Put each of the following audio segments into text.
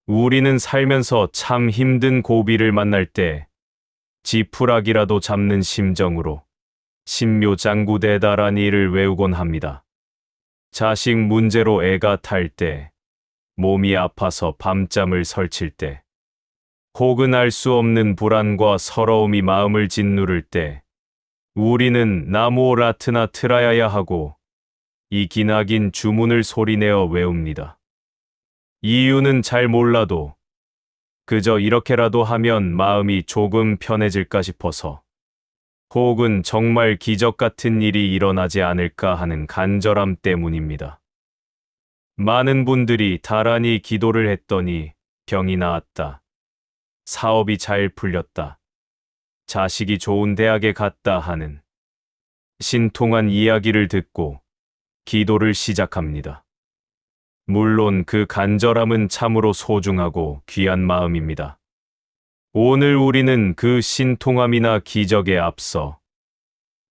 우리는 살면서 참 힘든 고비를 만날 때 지푸라기라도 잡는 심정으로 신묘장구대다라니를 외우곤 합니다. 자식 문제로 애가 탈 때, 몸이 아파서 밤잠을 설칠 때, 혹은 알 수 없는 불안과 서러움이 마음을 짓누를 때, 우리는 나무 라트나 트라야야 하고 이 기나긴 주문을 소리내어 외웁니다. 이유는 잘 몰라도 그저 이렇게라도 하면 마음이 조금 편해질까 싶어서, 혹은 정말 기적 같은 일이 일어나지 않을까 하는 간절함 때문입니다. 많은 분들이 다란히 기도를 했더니 병이 나았다. 사업이 잘 풀렸다. 자식이 좋은 대학에 갔다 하는 신통한 이야기를 듣고 기도를 시작합니다. 물론 그 간절함은 참으로 소중하고 귀한 마음입니다. 오늘 우리는 그 신통함이나 기적에 앞서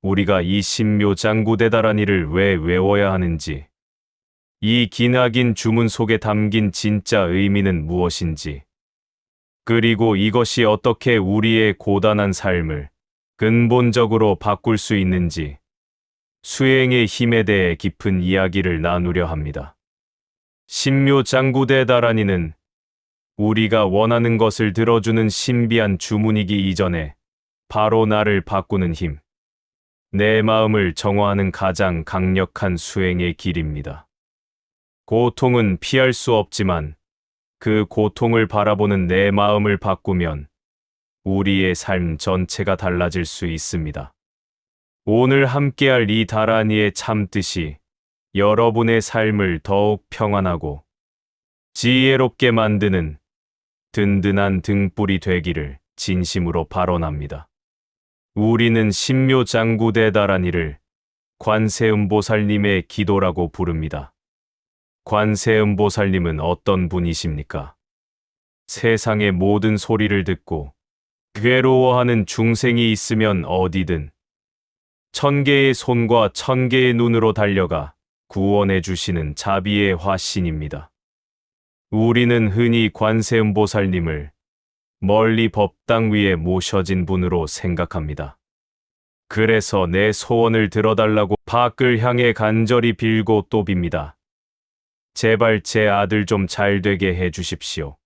우리가 이 신묘장구대다라니를 왜 외워야 하는지, 이 기나긴 주문 속에 담긴 진짜 의미는 무엇인지, 그리고 이것이 어떻게 우리의 고단한 삶을 근본적으로 바꿀 수 있는지, 수행의 힘에 대해 깊은 이야기를 나누려 합니다. 신묘장구대다라니는 우리가 원하는 것을 들어주는 신비한 주문이기 이전에 바로 나를 바꾸는 힘, 내 마음을 정화하는 가장 강력한 수행의 길입니다. 고통은 피할 수 없지만 그 고통을 바라보는 내 마음을 바꾸면 우리의 삶 전체가 달라질 수 있습니다. 오늘 함께할 이 다라니의 참뜻이 여러분의 삶을 더욱 평안하고 지혜롭게 만드는 든든한 등불이 되기를 진심으로 발언합니다. 우리는 신묘장구대다라니를 관세음보살님의 기도라고 부릅니다. 관세음보살님은 어떤 분이십니까? 세상의 모든 소리를 듣고 괴로워하는 중생이 있으면 어디든 1000개의 손과 1000개의 눈으로 달려가 구원해 주시는 자비의 화신입니다. 우리는 흔히 관세음보살님을 멀리 법당 위에 모셔진 분으로 생각합니다. 그래서 내 소원을 들어달라고 밖을 향해 간절히 빌고 또 빕니다. 제발 제 아들 좀 잘 되게 해 주십시오.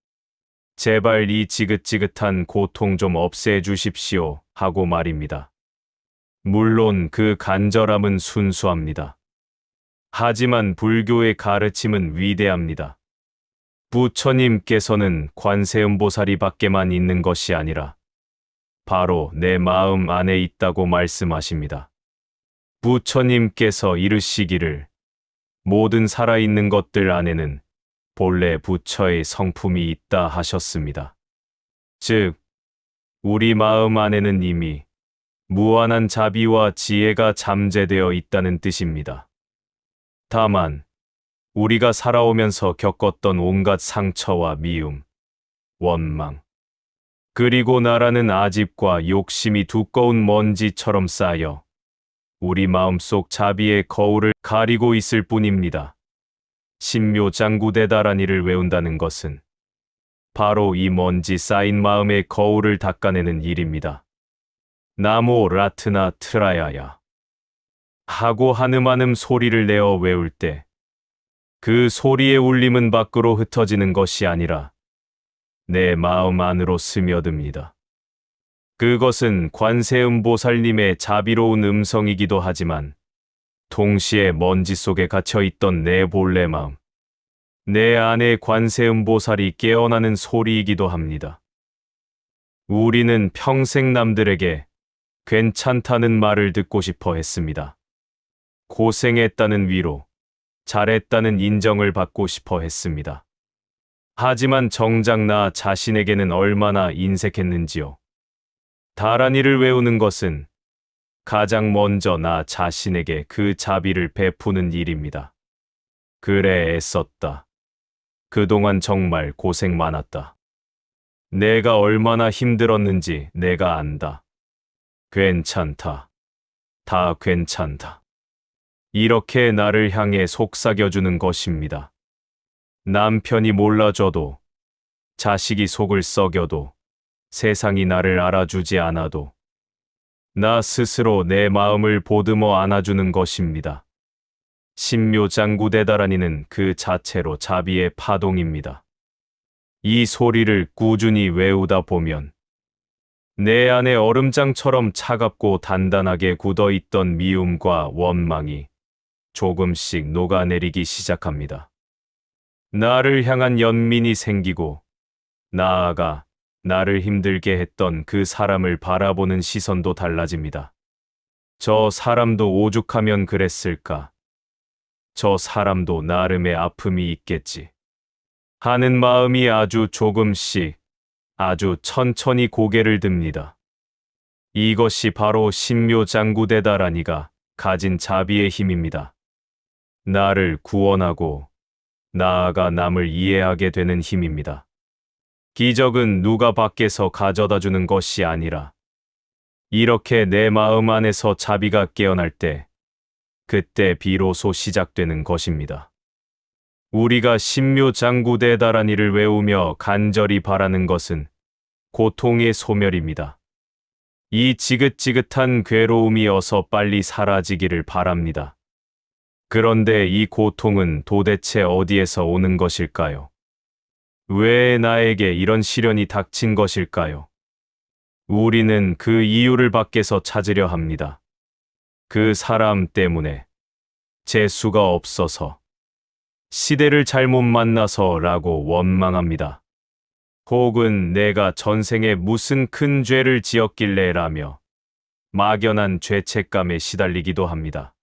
제발 이 지긋지긋한 고통 좀 없애 주십시오. 하고 말입니다. 물론 그 간절함은 순수합니다. 하지만 불교의 가르침은 위대합니다. 부처님께서는 관세음보살이 밖에만 있는 것이 아니라 바로 내 마음 안에 있다고 말씀하십니다. 부처님께서 이르시기를 모든 살아있는 것들 안에는 본래 부처의 성품이 있다 하셨습니다. 즉, 우리 마음 안에는 이미 무한한 자비와 지혜가 잠재되어 있다는 뜻입니다. 다만 우리가 살아오면서 겪었던 온갖 상처와 미움, 원망, 그리고 나라는 아집과 욕심이 두꺼운 먼지처럼 쌓여 우리 마음속 자비의 거울을 가리고 있을 뿐입니다. 신묘장구대다라니를 외운다는 것은 바로 이 먼지 쌓인 마음의 거울을 닦아내는 일입니다. 나모 라트나 트라야야 하고 한음한음 소리를 내어 외울 때 그 소리의 울림은 밖으로 흩어지는 것이 아니라 내 마음 안으로 스며듭니다. 그것은 관세음보살님의 자비로운 음성이기도 하지만 동시에 먼지 속에 갇혀있던 내 본래 마음, 내 안에 관세음보살이 깨어나는 소리이기도 합니다. 우리는 평생 남들에게 괜찮다는 말을 듣고 싶어 했습니다. 고생했다는 위로, 잘했다는 인정을 받고 싶어 했습니다. 하지만 정작 나 자신에게는 얼마나 인색했는지요. 다라니를 외우는 것은 가장 먼저 나 자신에게 그 자비를 베푸는 일입니다. 그래, 애썼다. 그동안 정말 고생 많았다. 내가 얼마나 힘들었는지 내가 안다. 괜찮다. 다 괜찮다. 이렇게 나를 향해 속삭여주는 것입니다. 남편이 몰라줘도, 자식이 속을 썩여도 세상이 나를 알아주지 않아도 나 스스로 내 마음을 보듬어 안아주는 것입니다. 신묘장구대다라니는 그 자체로 자비의 파동입니다. 이 소리를 꾸준히 외우다 보면 내 안에 얼음장처럼 차갑고 단단하게 굳어있던 미움과 원망이 조금씩 녹아내리기 시작합니다. 나를 향한 연민이 생기고 나아가 나를 힘들게 했던 그 사람을 바라보는 시선도 달라집니다. 저 사람도 오죽하면 그랬을까? 저 사람도 나름의 아픔이 있겠지. 하는 마음이 아주 조금씩, 아주 천천히 고개를 듭니다. 이것이 바로 신묘장구대다라니가 가진 자비의 힘입니다. 나를 구원하고 나아가 남을 이해하게 되는 힘입니다. 기적은 누가 밖에서 가져다 주는 것이 아니라 이렇게 내 마음 안에서 자비가 깨어날 때 그때 비로소 시작되는 것입니다. 우리가 신묘장구대다라니를 외우며 간절히 바라는 것은 고통의 소멸입니다. 이 지긋지긋한 괴로움이 어서 빨리 사라지기를 바랍니다. 그런데 이 고통은 도대체 어디에서 오는 것일까요? 왜 나에게 이런 시련이 닥친 것일까요? 우리는 그 이유를 밖에서 찾으려 합니다. 그 사람 때문에, 재수가 없어서, 시대를 잘못 만나서라고 원망합니다. 혹은 내가 전생에 무슨 큰 죄를 지었길래라며 막연한 죄책감에 시달리기도 합니다.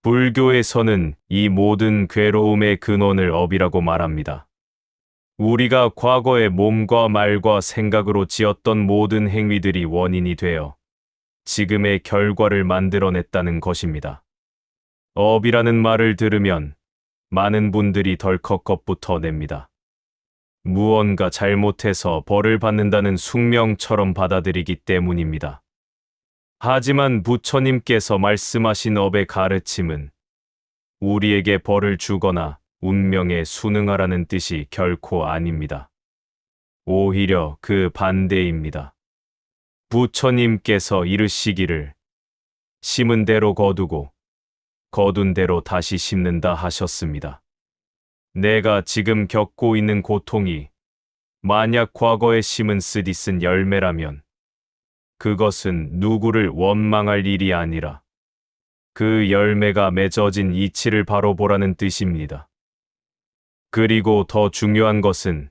불교에서는 이 모든 괴로움의 근원을 업이라고 말합니다. 우리가 과거의 몸과 말과 생각으로 지었던 모든 행위들이 원인이 되어 지금의 결과를 만들어냈다는 것입니다. 업이라는 말을 들으면 많은 분들이 덜컥 겁부터 냅니다. 무언가 잘못해서 벌을 받는다는 숙명처럼 받아들이기 때문입니다. 하지만 부처님께서 말씀하신 업의 가르침은 우리에게 벌을 주거나 운명에 순응하라는 뜻이 결코 아닙니다. 오히려 그 반대입니다. 부처님께서 이르시기를 심은 대로 거두고 거둔 대로 다시 심는다 하셨습니다. 내가 지금 겪고 있는 고통이 만약 과거에 심은 쓰디쓴 열매라면 그것은 누구를 원망할 일이 아니라 그 열매가 맺어진 이치를 바로 보라는 뜻입니다. 그리고 더 중요한 것은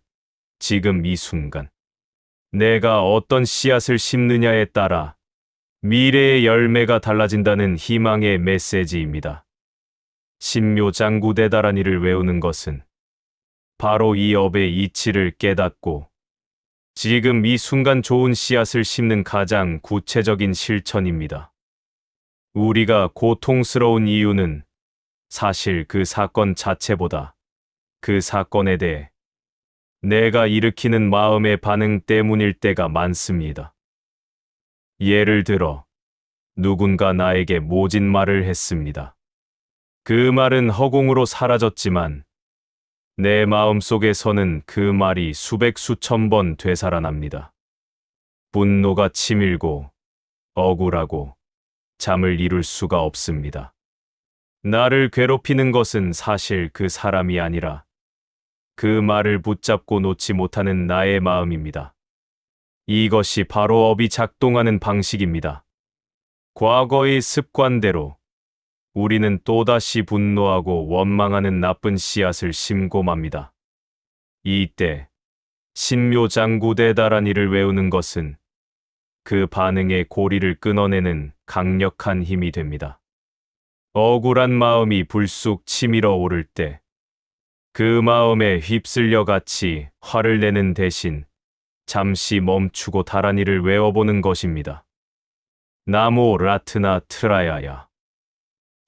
지금 이 순간 내가 어떤 씨앗을 심느냐에 따라 미래의 열매가 달라진다는 희망의 메시지입니다. 신묘장구대다라니를 외우는 것은 바로 이 업의 이치를 깨닫고 지금 이 순간 좋은 씨앗을 심는 가장 구체적인 실천입니다. 우리가 고통스러운 이유는 사실 그 사건 자체보다 그 사건에 대해 내가 일으키는 마음의 반응 때문일 때가 많습니다. 예를 들어 누군가 나에게 모진 말을 했습니다. 그 말은 허공으로 사라졌지만 내 마음속에서는 그 말이 수백 수천 번 되살아납니다. 분노가 치밀고 억울하고 잠을 이룰 수가 없습니다. 나를 괴롭히는 것은 사실 그 사람이 아니라 그 말을 붙잡고 놓지 못하는 나의 마음입니다. 이것이 바로 업이 작동하는 방식입니다. 과거의 습관대로 우리는 또다시 분노하고 원망하는 나쁜 씨앗을 심고 맙니다. 이때 신묘장구대다라니를 외우는 것은 그 반응의 고리를 끊어내는 강력한 힘이 됩니다. 억울한 마음이 불쑥 치밀어 오를 때 그 마음에 휩쓸려 같이 화를 내는 대신 잠시 멈추고 다라니를 외워보는 것입니다. 나모 라트나 트라야야.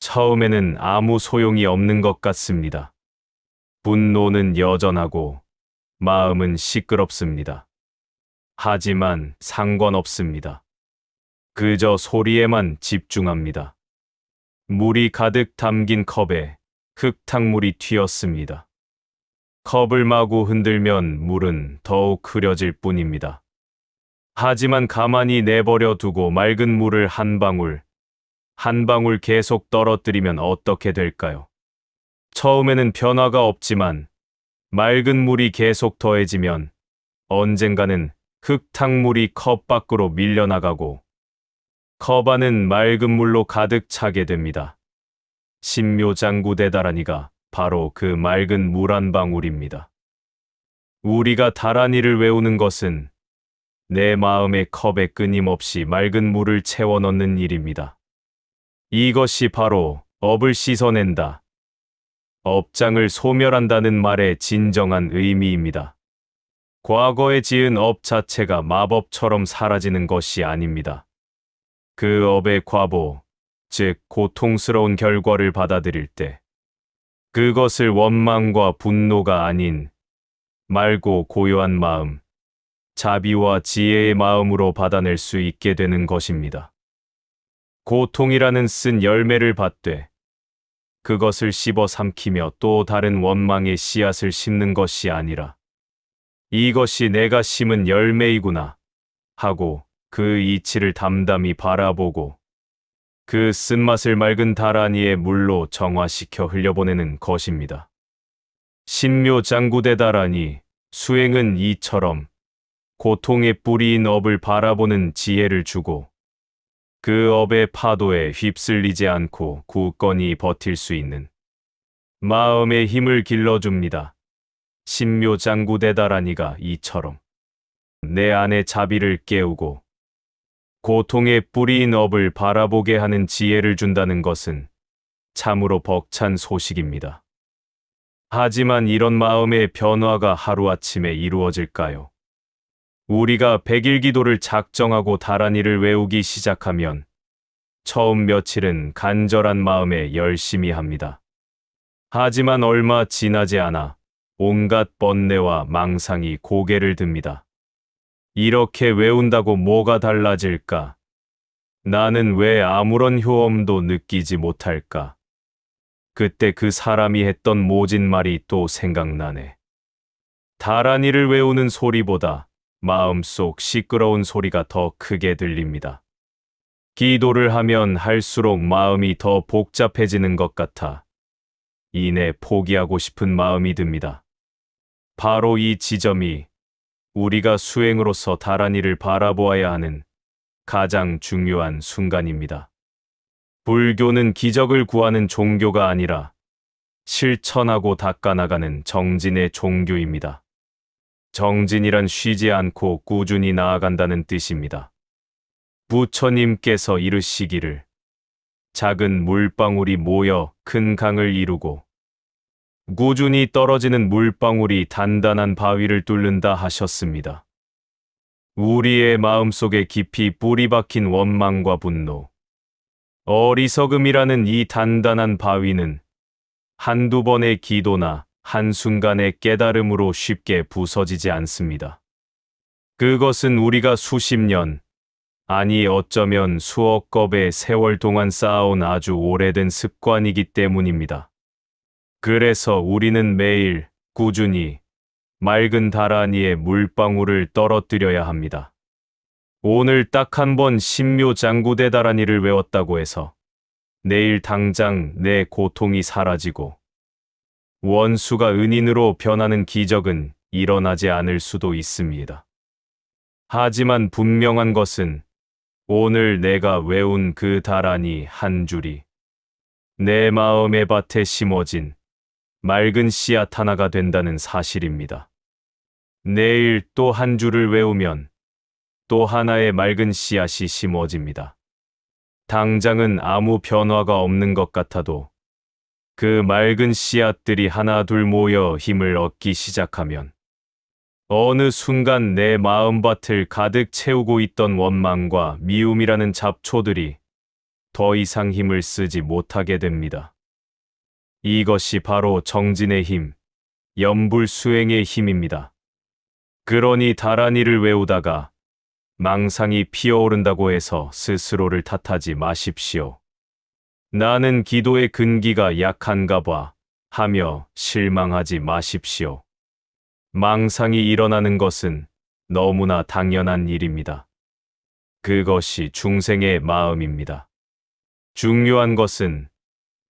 처음에는 아무 소용이 없는 것 같습니다. 분노는 여전하고 마음은 시끄럽습니다. 하지만 상관없습니다. 그저 소리에만 집중합니다. 물이 가득 담긴 컵에 흙탕물이 튀었습니다. 컵을 마구 흔들면 물은 더욱 흐려질 뿐입니다. 하지만 가만히 내버려 두고 맑은 물을 한 방울 계속 떨어뜨리면 어떻게 될까요? 처음에는 변화가 없지만 맑은 물이 계속 더해지면 언젠가는 흙탕물이 컵 밖으로 밀려나가고 컵 안은 맑은 물로 가득 차게 됩니다. 신묘장구대다라니가 바로 그 맑은 물 한 방울입니다. 우리가 다라니를 외우는 것은 내 마음의 컵에 끊임없이 맑은 물을 채워 넣는 일입니다. 이것이 바로 업을 씻어낸다, 업장을 소멸한다는 말의 진정한 의미입니다. 과거에 지은 업 자체가 마법처럼 사라지는 것이 아닙니다. 그 업의 과보, 즉 고통스러운 결과를 받아들일 때 그것을 원망과 분노가 아닌 맑고 고요한 마음, 자비와 지혜의 마음으로 받아낼 수 있게 되는 것입니다. 고통이라는 쓴 열매를 받되 그것을 씹어 삼키며 또 다른 원망의 씨앗을 심는 것이 아니라 이것이 내가 심은 열매이구나 하고 그 이치를 담담히 바라보고 그 쓴맛을 맑은 다라니의 물로 정화시켜 흘려보내는 것입니다. 신묘장구대다라니, 수행은 이처럼 고통의 뿌리인 업을 바라보는 지혜를 주고 그 업의 파도에 휩쓸리지 않고 굳건히 버틸 수 있는 마음의 힘을 길러줍니다. 신묘장구대다라니가 이처럼 내 안의 자비를 깨우고 고통의 뿌리인 업을 바라보게 하는 지혜를 준다는 것은 참으로 벅찬 소식입니다. 하지만 이런 마음의 변화가 하루아침에 이루어질까요? 우리가 100일 기도를 작정하고 다라니를 외우기 시작하면 처음 며칠은 간절한 마음에 열심히 합니다. 하지만 얼마 지나지 않아 온갖 번뇌와 망상이 고개를 듭니다. 이렇게 외운다고 뭐가 달라질까? 나는 왜 아무런 효험도 느끼지 못할까? 그때 그 사람이 했던 모진 말이 또 생각나네. 다라니를 외우는 소리보다 마음속 시끄러운 소리가 더 크게 들립니다. 기도를 하면 할수록 마음이 더 복잡해지는 것 같아 이내 포기하고 싶은 마음이 듭니다. 바로 이 지점이 우리가 수행으로서 다라니를 바라보아야 하는 가장 중요한 순간입니다. 불교는 기적을 구하는 종교가 아니라 실천하고 닦아나가는 정진의 종교입니다. 정진이란 쉬지 않고 꾸준히 나아간다는 뜻입니다. 부처님께서 이르시기를 작은 물방울이 모여 큰 강을 이루고 꾸준히 떨어지는 물방울이 단단한 바위를 뚫는다 하셨습니다. 우리의 마음속에 깊이 뿌리 박힌 원망과 분노, 어리석음이라는 이 단단한 바위는 한두 번의 기도나 한순간의 깨달음으로 쉽게 부서지지 않습니다. 그것은 우리가 수십 년, 아니 어쩌면 수억 겁의 세월 동안 쌓아온 아주 오래된 습관이기 때문입니다. 그래서 우리는 매일 꾸준히 맑은 다라니에 물방울을 떨어뜨려야 합니다. 오늘 딱 한 번 신묘장구대 다라니를 외웠다고 해서 내일 당장 내 고통이 사라지고 원수가 은인으로 변하는 기적은 일어나지 않을 수도 있습니다. 하지만 분명한 것은 오늘 내가 외운 그 다라니 한 줄이 내 마음의 밭에 심어진 맑은 씨앗 하나가 된다는 사실입니다. 내일 또 한 줄을 외우면 또 하나의 맑은 씨앗이 심어집니다. 당장은 아무 변화가 없는 것 같아도 그 맑은 씨앗들이 하나 둘 모여 힘을 얻기 시작하면 어느 순간 내 마음밭을 가득 채우고 있던 원망과 미움이라는 잡초들이 더 이상 힘을 쓰지 못하게 됩니다. 이것이 바로 정진의 힘, 염불수행의 힘입니다. 그러니 다라니를 외우다가 망상이 피어오른다고 해서 스스로를 탓하지 마십시오. 나는 기도의 근기가 약한가 봐 하며 실망하지 마십시오. 망상이 일어나는 것은 너무나 당연한 일입니다. 그것이 중생의 마음입니다. 중요한 것은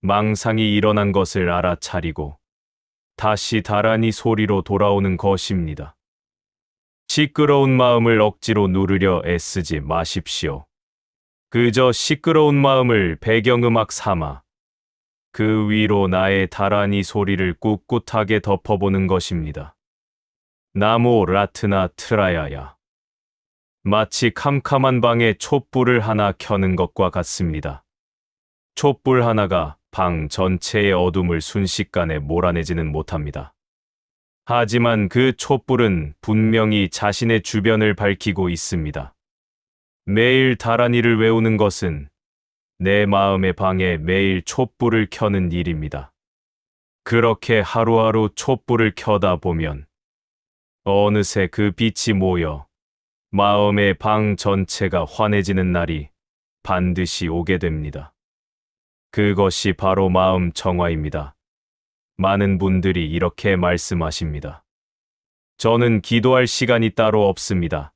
망상이 일어난 것을 알아차리고 다시 다란히 소리로 돌아오는 것입니다. 시끄러운 마음을 억지로 누르려 애쓰지 마십시오. 그저 시끄러운 마음을 배경음악 삼아 그 위로 나의 다란히 소리를 꿋꿋하게 덮어보는 것입니다. 나모 라트나 트라야야. 마치 캄캄한 방에 촛불을 하나 켜는 것과 같습니다. 촛불 하나가 방 전체의 어둠을 순식간에 몰아내지는 못합니다. 하지만 그 촛불은 분명히 자신의 주변을 밝히고 있습니다. 매일 다란이를 외우는 것은 내 마음의 방에 매일 촛불을 켜는 일입니다. 그렇게 하루하루 촛불을 켜다 보면 어느새 그 빛이 모여 마음의 방 전체가 환해지는 날이 반드시 오게 됩니다. 그것이 바로 마음 정화입니다. 많은 분들이 이렇게 말씀하십니다. 저는 기도할 시간이 따로 없습니다.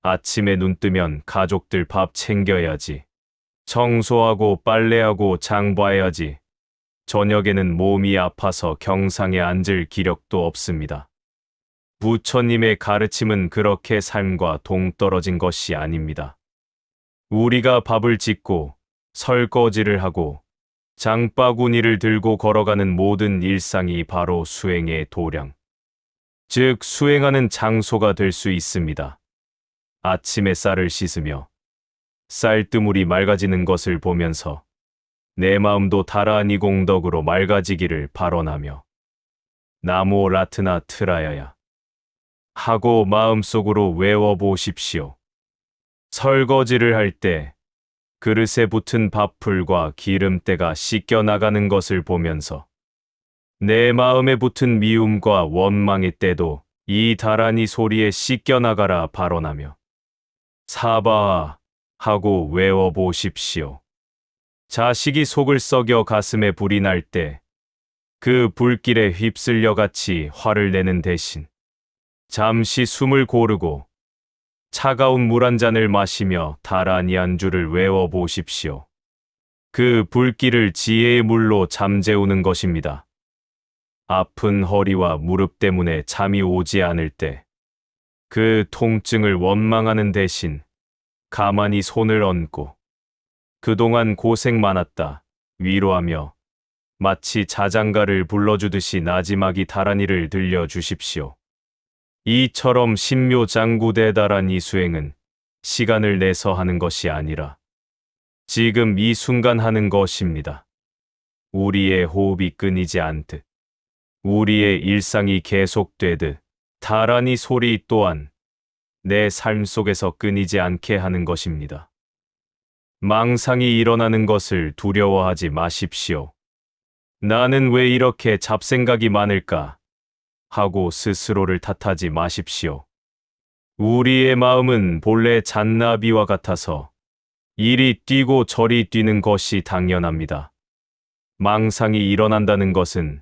아침에 눈 뜨면 가족들 밥 챙겨야지. 청소하고 빨래하고 장 봐야지. 저녁에는 몸이 아파서 경상에 앉을 기력도 없습니다. 부처님의 가르침은 그렇게 삶과 동떨어진 것이 아닙니다. 우리가 밥을 짓고 설거지를 하고 장바구니를 들고 걸어가는 모든 일상이 바로 수행의 도량, 즉 수행하는 장소가 될 수 있습니다. 아침에 쌀을 씻으며 쌀뜨물이 맑아지는 것을 보면서 내 마음도 다란히 공덕으로 맑아지기를 발언하며 나모 라트나 트라야야 하고 마음속으로 외워보십시오. 설거지를 할 때 그릇에 붙은 밥풀과 기름때가 씻겨나가는 것을 보면서 내 마음에 붙은 미움과 원망의 때도 이 다란히 소리에 씻겨나가라 발언하며 사바아 하고 외워보십시오. 자식이 속을 썩여 가슴에 불이 날 때 그 불길에 휩쓸려 같이 화를 내는 대신 잠시 숨을 고르고 차가운 물 한 잔을 마시며 다란히 안주를 외워보십시오. 그 불길을 지혜의 물로 잠재우는 것입니다. 아픈 허리와 무릎 때문에 잠이 오지 않을 때 그 통증을 원망하는 대신 가만히 손을 얹고 그동안 고생 많았다 위로하며 마치 자장가를 불러주듯이 나지막이 다란이를 들려주십시오. 이처럼 신묘장구대다란 이 수행은 시간을 내서 하는 것이 아니라 지금 이 순간 하는 것입니다. 우리의 호흡이 끊이지 않듯 우리의 일상이 계속되듯 다란이 소리 또한 내 삶 속에서 끊이지 않게 하는 것입니다. 망상이 일어나는 것을 두려워하지 마십시오. 나는 왜 이렇게 잡생각이 많을까? 하고 스스로를 탓하지 마십시오. 우리의 마음은 본래 잔나비와 같아서 이리 뛰고 저리 뛰는 것이 당연합니다. 망상이 일어난다는 것은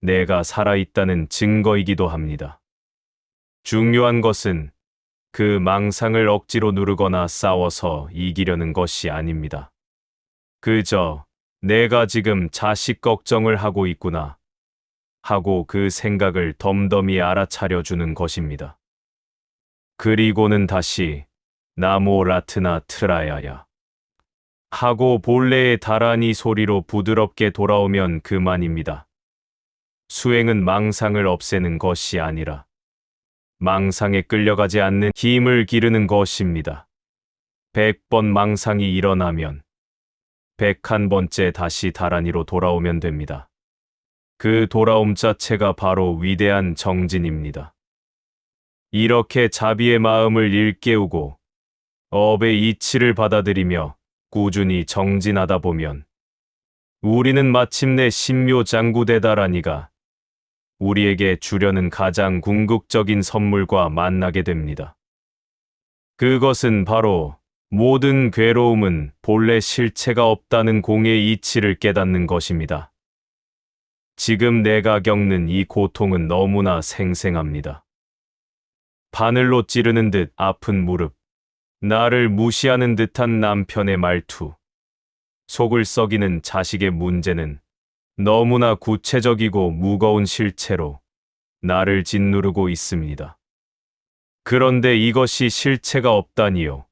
내가 살아있다는 증거이기도 합니다. 중요한 것은 그 망상을 억지로 누르거나 싸워서 이기려는 것이 아닙니다. 그저 내가 지금 자식 걱정을 하고 있구나 하고 그 생각을 덤덤히 알아차려 주는 것입니다. 그리고는 다시 나모 라트나 트라야야 하고 본래의 다란이 소리로 부드럽게 돌아오면 그만입니다. 수행은 망상을 없애는 것이 아니라 망상에 끌려가지 않는 힘을 기르는 것입니다. 100번 망상이 일어나면 101번째 다시 다란이로 돌아오면 됩니다. 그 돌아옴 자체가 바로 위대한 정진입니다. 이렇게 자비의 마음을 일깨우고 업의 이치를 받아들이며 꾸준히 정진하다 보면 우리는 마침내 신묘장구대다란이가 우리에게 주려는 가장 궁극적인 선물과 만나게 됩니다. 그것은 바로 모든 괴로움은 본래 실체가 없다는 공의 이치를 깨닫는 것입니다. 지금 내가 겪는 이 고통은 너무나 생생합니다. 바늘로 찌르는 듯 아픈 무릎, 나를 무시하는 듯한 남편의 말투, 속을 썩이는 자식의 문제는 너무나 구체적이고 무거운 실체로 나를 짓누르고 있습니다. 그런데 이것이 실체가 없다니요.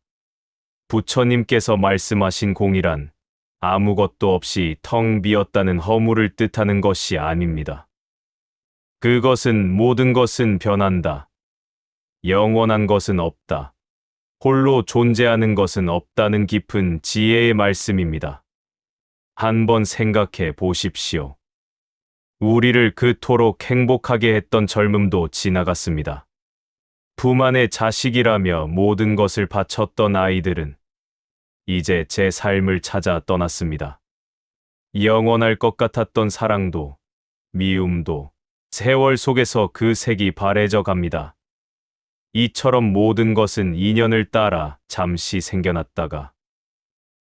부처님께서 말씀하신 공이란 아무것도 없이 텅 비었다는 허물을 뜻하는 것이 아닙니다. 그것은 모든 것은 변한다. 영원한 것은 없다. 홀로 존재하는 것은 없다는 깊은 지혜의 말씀입니다. 한번 생각해 보십시오. 우리를 그토록 행복하게 했던 젊음도 지나갔습니다. 품 안의 자식이라며 모든 것을 바쳤던 아이들은 이제 제 삶을 찾아 떠났습니다. 영원할 것 같았던 사랑도, 미움도 세월 속에서 그 색이 바래져 갑니다. 이처럼 모든 것은 인연을 따라 잠시 생겨났다가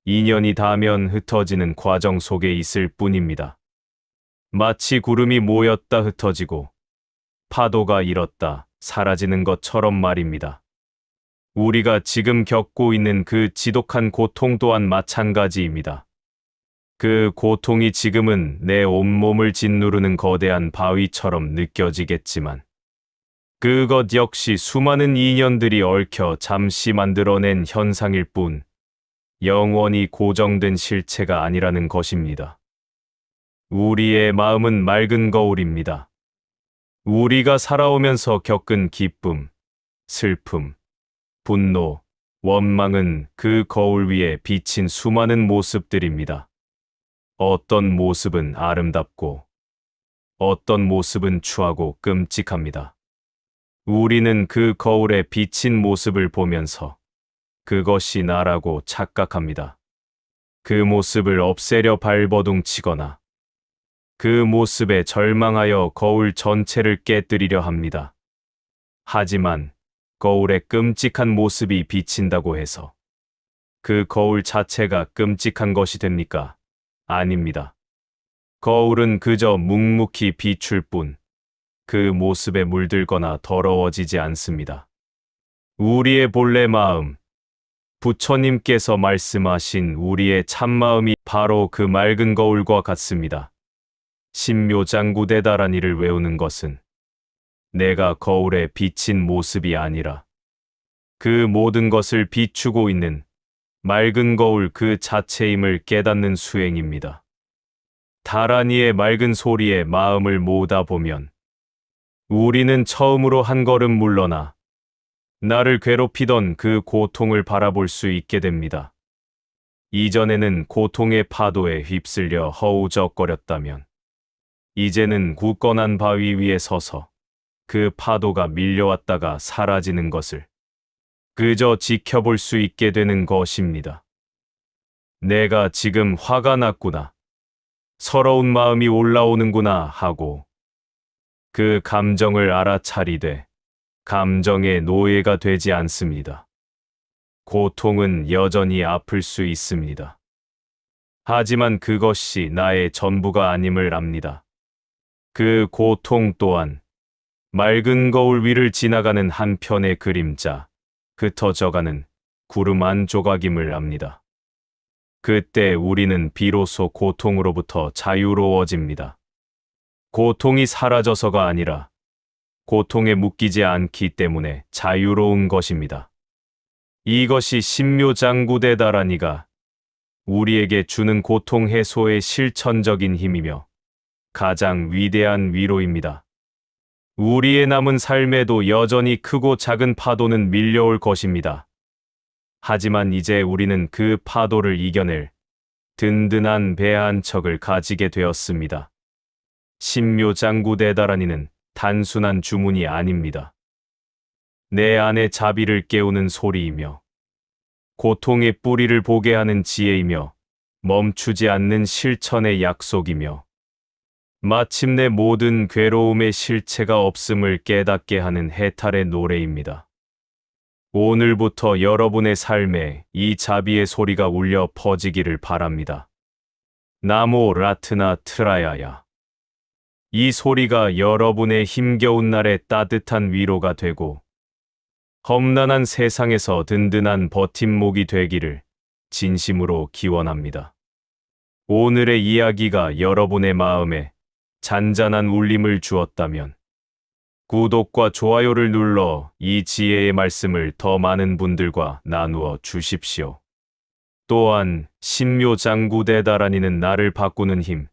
인연이 닿으면 흩어지는 과정 속에 있을 뿐입니다. 마치 구름이 모였다 흩어지고 파도가 일었다 사라지는 것처럼 말입니다. 우리가 지금 겪고 있는 그 지독한 고통 또한 마찬가지입니다. 그 고통이 지금은 내 온몸을 짓누르는 거대한 바위처럼 느껴지겠지만 그것 역시 수많은 인연들이 얽혀 잠시 만들어낸 현상일 뿐 영원히 고정된 실체가 아니라는 것입니다. 우리의 마음은 맑은 거울입니다. 우리가 살아오면서 겪은 기쁨, 슬픔, 분노, 원망은 그 거울 위에 비친 수많은 모습들입니다. 어떤 모습은 아름답고 어떤 모습은 추하고 끔찍합니다. 우리는 그 거울에 비친 모습을 보면서 그것이 나라고 착각합니다. 그 모습을 없애려 발버둥치거나 그 모습에 절망하여 거울 전체를 깨뜨리려 합니다. 하지만 거울에 끔찍한 모습이 비친다고 해서 그 거울 자체가 끔찍한 것이 됩니까? 아닙니다. 거울은 그저 묵묵히 비출 뿐 그 모습에 물들거나 더러워지지 않습니다. 우리의 본래 마음, 부처님께서 말씀하신 우리의 참마음이 바로 그 맑은 거울과 같습니다. 신묘장구대다라니를 외우는 것은 내가 거울에 비친 모습이 아니라 그 모든 것을 비추고 있는 맑은 거울 그 자체임을 깨닫는 수행입니다. 다라니의 맑은 소리에 마음을 모으다 보면 우리는 처음으로 한 걸음 물러나 나를 괴롭히던 그 고통을 바라볼 수 있게 됩니다. 이전에는 고통의 파도에 휩쓸려 허우적거렸다면 이제는 굳건한 바위 위에 서서 그 파도가 밀려왔다가 사라지는 것을 그저 지켜볼 수 있게 되는 것입니다. 내가 지금 화가 났구나. 서러운 마음이 올라오는구나 하고 그 감정을 알아차리되 감정의 노예가 되지 않습니다. 고통은 여전히 아플 수 있습니다. 하지만 그것이 나의 전부가 아님을 압니다. 그 고통 또한 맑은 거울 위를 지나가는 한 편의 그림자, 흩어져가는 구름 한 조각임을 압니다. 그때 우리는 비로소 고통으로부터 자유로워집니다. 고통이 사라져서가 아니라 고통에 묶이지 않기 때문에 자유로운 것입니다. 이것이 신묘장구대다라니가 우리에게 주는 고통 해소의 실천적인 힘이며 가장 위대한 위로입니다. 우리의 남은 삶에도 여전히 크고 작은 파도는 밀려올 것입니다. 하지만 이제 우리는 그 파도를 이겨낼 든든한 배 한 척을 가지게 되었습니다. 신묘장구대다라니는 단순한 주문이 아닙니다. 내 안의 자비를 깨우는 소리이며 고통의 뿌리를 보게 하는 지혜이며 멈추지 않는 실천의 약속이며 마침내 모든 괴로움의 실체가 없음을 깨닫게 하는 해탈의 노래입니다. 오늘부터 여러분의 삶에 이 자비의 소리가 울려 퍼지기를 바랍니다. 나모 라트나 트라야야. 이 소리가 여러분의 힘겨운 날에 따뜻한 위로가 되고 험난한 세상에서 든든한 버팀목이 되기를 진심으로 기원합니다. 오늘의 이야기가 여러분의 마음에 잔잔한 울림을 주었다면 구독과 좋아요를 눌러 이 지혜의 말씀을 더 많은 분들과 나누어 주십시오. 또한 신묘장구대다라니는 나를 바꾸는 힘,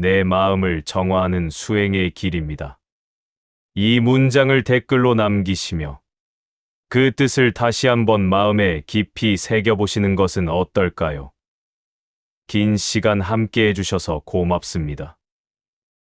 내 마음을 정화하는 수행의 길입니다. 이 문장을 댓글로 남기시며 그 뜻을 다시 한번 마음에 깊이 새겨보시는 것은 어떨까요? 긴 시간 함께 해주셔서 고맙습니다.